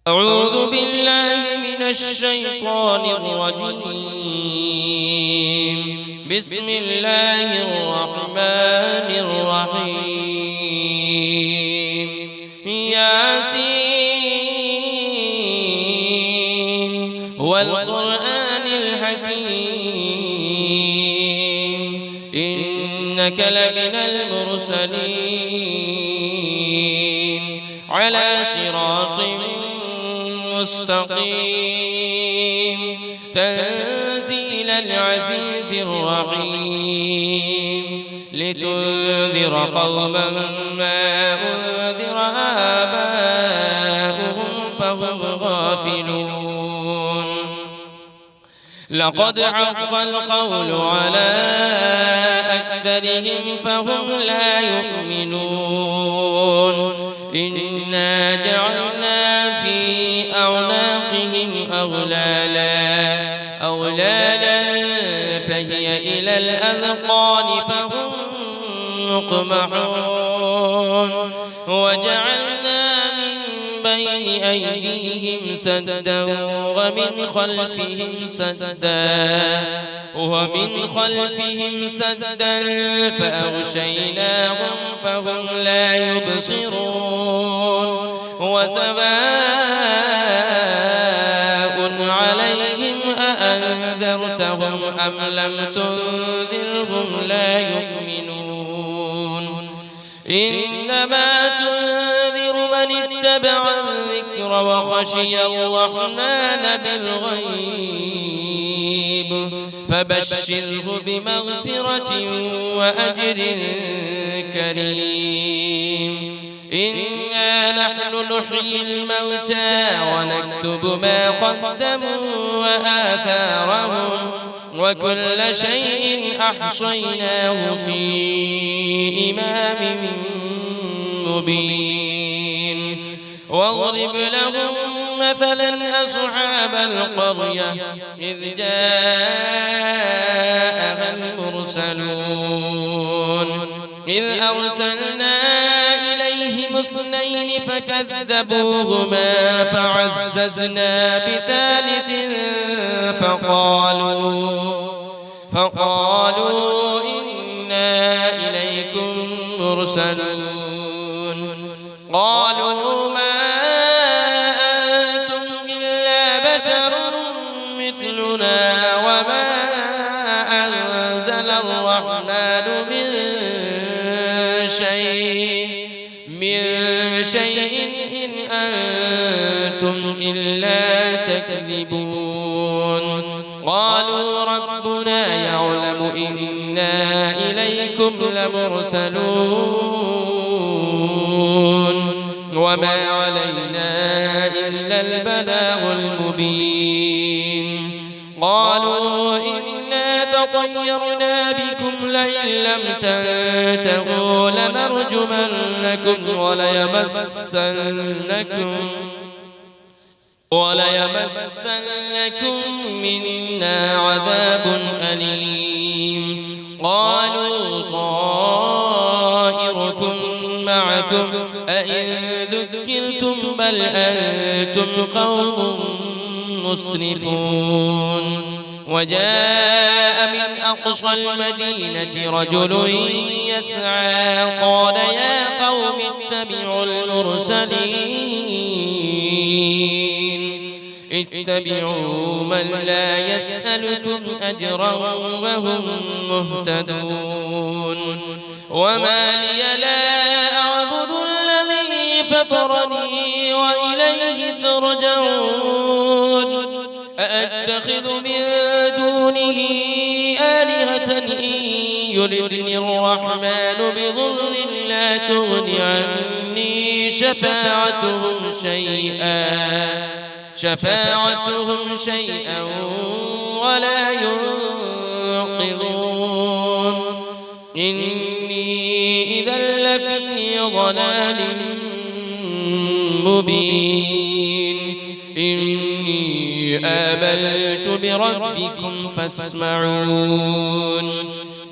أعوذ بالله من الشيطان الرجيم. بسم الله الرحمن الرحيم. ياسين والقرآن الحكيم إنك لمن المرسلين على صراط مستقيم تنزيل العزيز الرحيم لتنذر قوما ما أنذر آباؤهم فهم غافلون. لقد حق القول على أكثرهم فهم لا يؤمنون. إنا جعلنا في أعناقهم أغلالا فهي إلى الأذقان فهم مقمحون. وجعلنا من بين أيديهم سدا ومن خلفهم سدا فأغشيناهم فهم لا يبصرون. وسواء عليهم أأنذرتهم أم لم تنذرهم لا يؤمنون. إنما تنذر من اتبع الذكر وخشي الرحمن بالغيب فبشره بمغفرة وأجر كريم. إنا نحن نحيي الموتى ونكتب ما قدموا وآثارهم وكل شيء أحصيناه في إمام مبين. واضرب لهم مثلا أصحاب القرية إذ جاءها المرسلون إذ أرسلنا إليهم 2 فكذبوهما فعززنا بثالث فقالوا إنا إليكم مرسلون. قالوا ما أنتم إلا بشر مثلنا وما أنزل الرحمن من شيء إن أنتم إلا تكذبون. قالوا ربنا يعلم إنا إليكم لمرسلون وما علينا إلا البلاغ المبين. قالوا إنا تطيرنا بكم لئن لم تنتهوا لنرجمنكم وليمسنكم منا عذاب أليم. قالوا طائركم معكم أئن ذكرتم بل أنتم قوم مسرفون. وجاء من أقصى المدينة رجل يسعى قال يا قوم اتبعوا من لا يسألكم أجرا وهم مهتدون. وما لي لا أعبد الذي فطرني وإليه ترجعون. أأتخذ من دونه آلهة إن يردني الرحمن بضر لا تغن عني شفاعتهم شيئا ولا ينقذون. إني إذا لفي ضلال مبين. إني آمنت بربكم فاسمعون.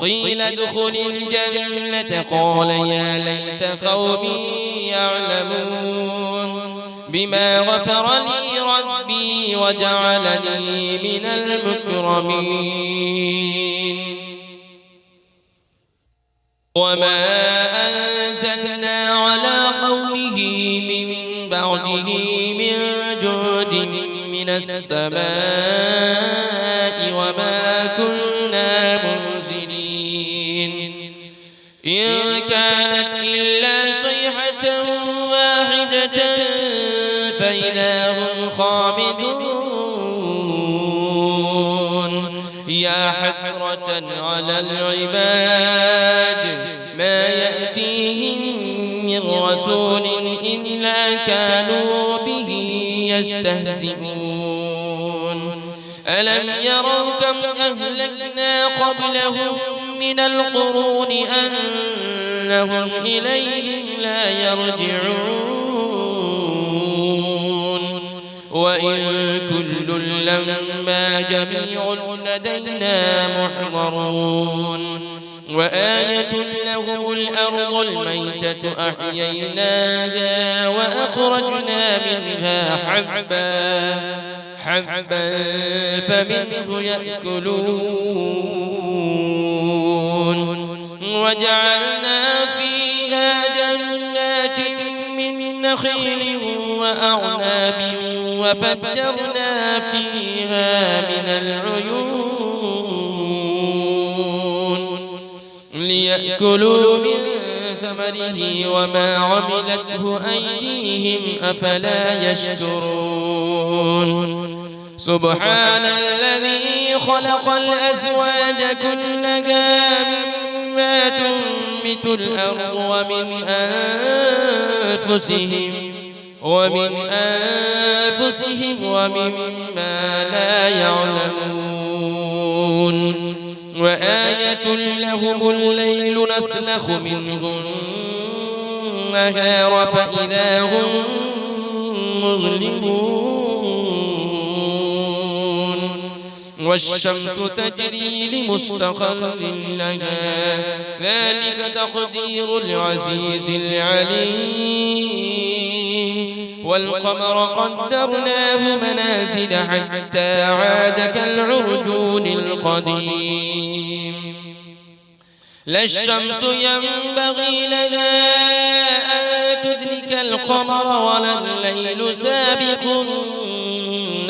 قيل ادخل الجنة قال يا ليت قومي يعلمون. بما غفر لي ربي وجعلني من المكرمين وما أنزلنا على قومه من بعده من جود من السماء وما كنا منزلين إن كانت إلا صيحة واحدة فإذا هم خامدون يا حسرة على العباد ما يأتيهم من رسول إلا كانوا به يستهزئون ألم يروا كم أهلكنا قبلهم من القرون أنهم إليهم لا يرجعون وإن كل لما جميع لدينا محضرون وآية لهم الأرض الميتة أحييناها وأخرجنا منها حبا فمنه يأكلون وجعلنا فيها جنات من نخيل وأعناب وفجرنا فيها من العيون ليأكلوا من ثمره وما عملته أيديهم أفلا يشكرون سبحان الذي خلق الأزواج كلها مما تنبت الأرض ومن أنفسهم ومما لا يعلمون وآية لهم الليل نسلخ منه النهار فإذا هم مظلمون والشمس تجري لمستقر لها ذلك تقدير العزيز العليم والقمر قدرناه منازل حتى عاد كالعرجون القديم لا الشمس ينبغي لها أن تدرك القمر ولا الليل سابق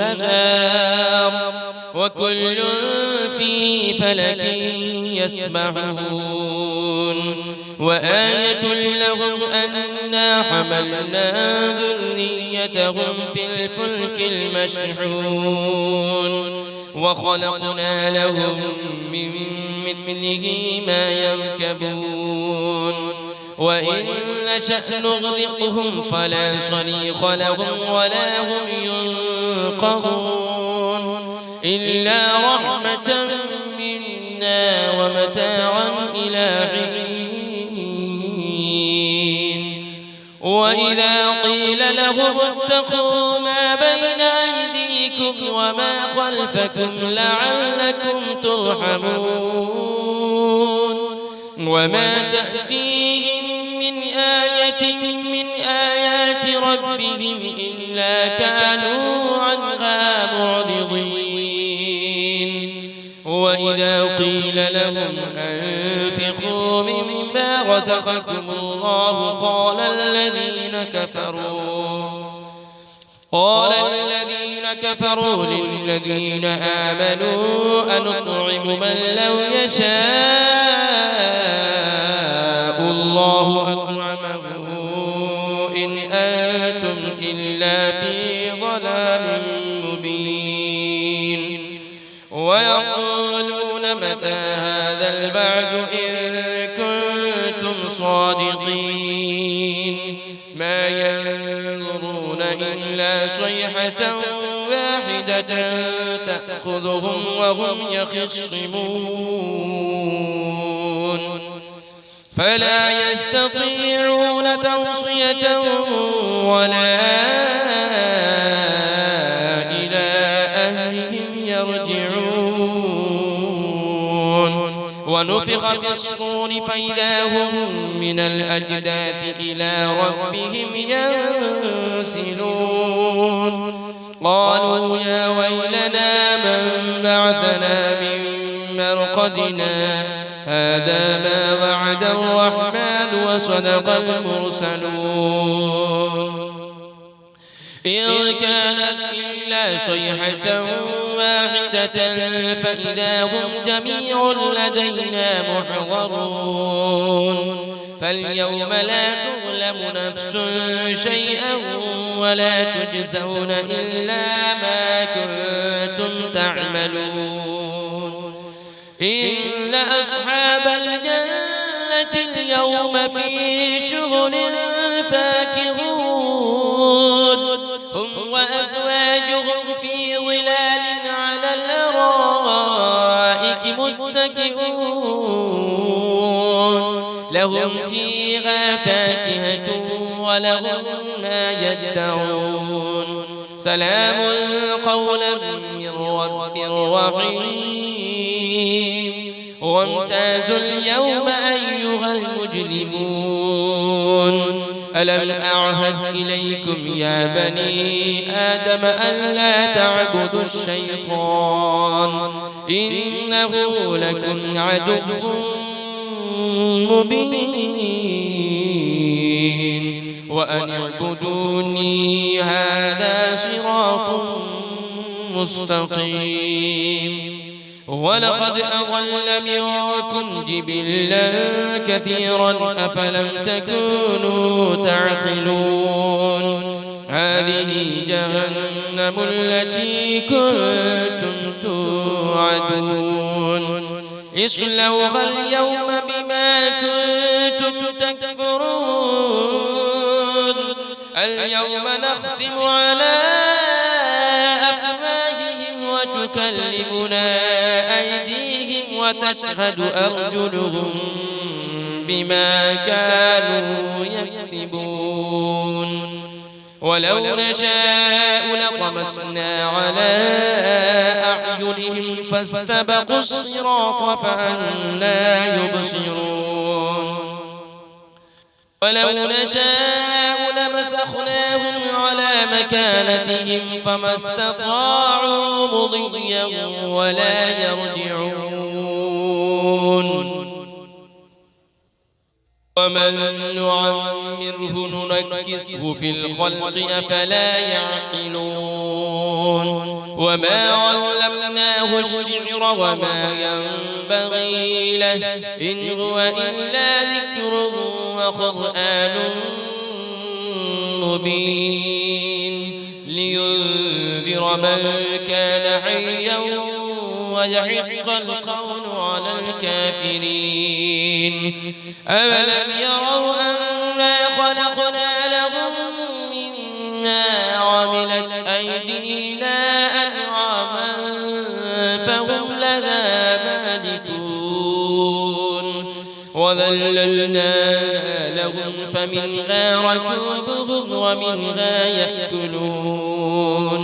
النهار وكل في فلك يسبحون وآية لهم أنا حملنا ذريتهم في الفلك المشحون وخلقنا لهم من مثله ما يركبون وإن نشأ نغرقهم فلا صريخ لهم ولا هم ينقذون إلا رحمة منا ومتاعا إلى حين وإذا قيل لهم اتقوا ما بين أيديكم وما خلفكم لعلكم ترحمون وما تأتيهم من آية من آيات ربهم إلا كانوا عنها معرضين وإذا قيل لهم أنفقوا مما رزقكم الله قال الذين كفروا للذين آمنوا أنطعم من لو يشاء الله أطعمه إن أنتم إلا في ضلال مبين ويقولون متى هذا البعد إن كنتم صادقين ما ينظرون إلا صيحة واحدة تأخذهم وهم يخصمون فلا يستطيعون توصية ولا إلى أهلهم يرجعون ونفخ في الصور فإذا هم من الأجداث إلى ربهم ينسلون قالوا يا ويلنا من بعثنا من مرقدنا هذا ما وعد الرحمن وصدق المرسلون إن كانت إلا صيحة واحدة فإذا هم جميع لدينا محضرون فاليوم لا تظلم نفس شيئا ولا تجزون إلا ما كنتم تعملون إن أصحاب الجنة اليوم في شغل فاكهون هم وأزواجهم في ظلال على الأرائك متكئون لهم فيها فاكهة ولهم ما يدعون سلام قولا من رب رحيم وامتازوا اليوم أيها المجرمون ألم أعهد إليكم يا بني آدم ألا تعبدوا الشيطان إنه لكم عدو مبين وأن اعبدوني هذا صراط مستقيم ولقد أضل منكم جبلا كثيرا أفلم تكونوا تعقلون هذه جهنم التي كنتم توعدون اصلوها اليوم بما كنتم تكفرون اليوم نختم على أفواههم وتكلمنا أيديهم وتشهد أرجلهم بما كانوا يكسبون ولو نشاء لطمسنا على أعينهم فاستبقوا الصراط فأنى يبصرون ولو نشاء لمسخناهم على مكانتهم فما استطاعوا مضيا ولا يرجعون ومن نعمره ننكسه في الخلق أفلا يعقلون وما علمناه الشعر وما ينبغي له إن هو إلا ذكر وقرآن مبين لينذر من كان حيا ويحق القول على الكافرين أولم يروا أنا خلقنا لهم مما عملت أيدينا أنعاما فهم لها مالكون وذللنا لهم فمنها ركوبهم ومنها يأكلون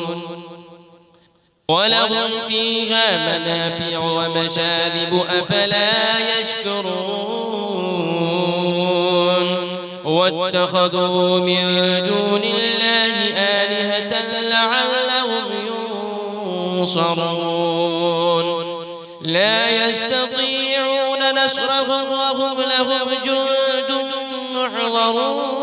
ولهم فيها منافع ومشارب أفلا يشكرون واتخذوا من دون الله آلهة لعلهم ينصرون لا يستطيعون نصرهم وهم لهم جند محضرون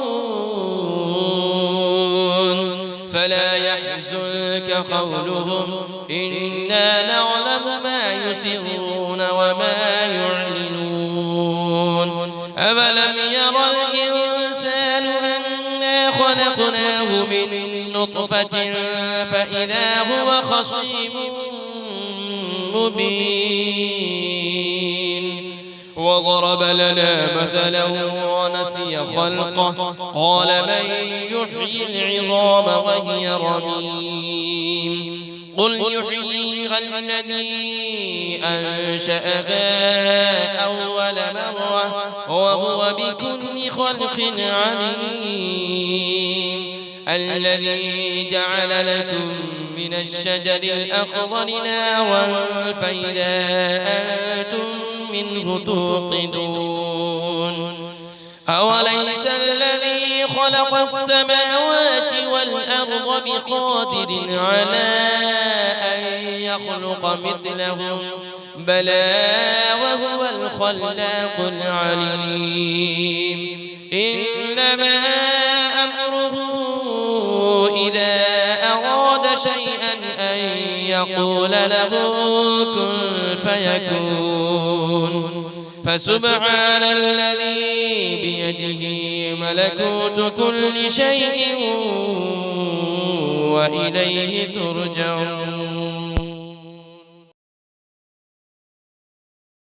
فلا يحزنك قولهم إنا نعلم ما يسرون وما يعلنون أولم يرى الإنسان أنا خلقناه من نطفة فإذا هو خصيم مبين وضرب لنا مثلا ونسي خلقه قال من يحيي العظام وهي رميم قل يحييها الذي أنشأها أول مرة وهو بكل خلق عليم الذي جعل لكم من الشجر الأخضر نارا فإذا أنتم منه توقدون أوليس الذي خلق السماوات والأرض بقادر على أن يخلق مثلهم بلى وهو الخلاق العليم إنما أمره إذا أراد شيئا أن يقول له كن فيكون فسبحان الذي بيده ملكوت كل شيء وإليه ترجعون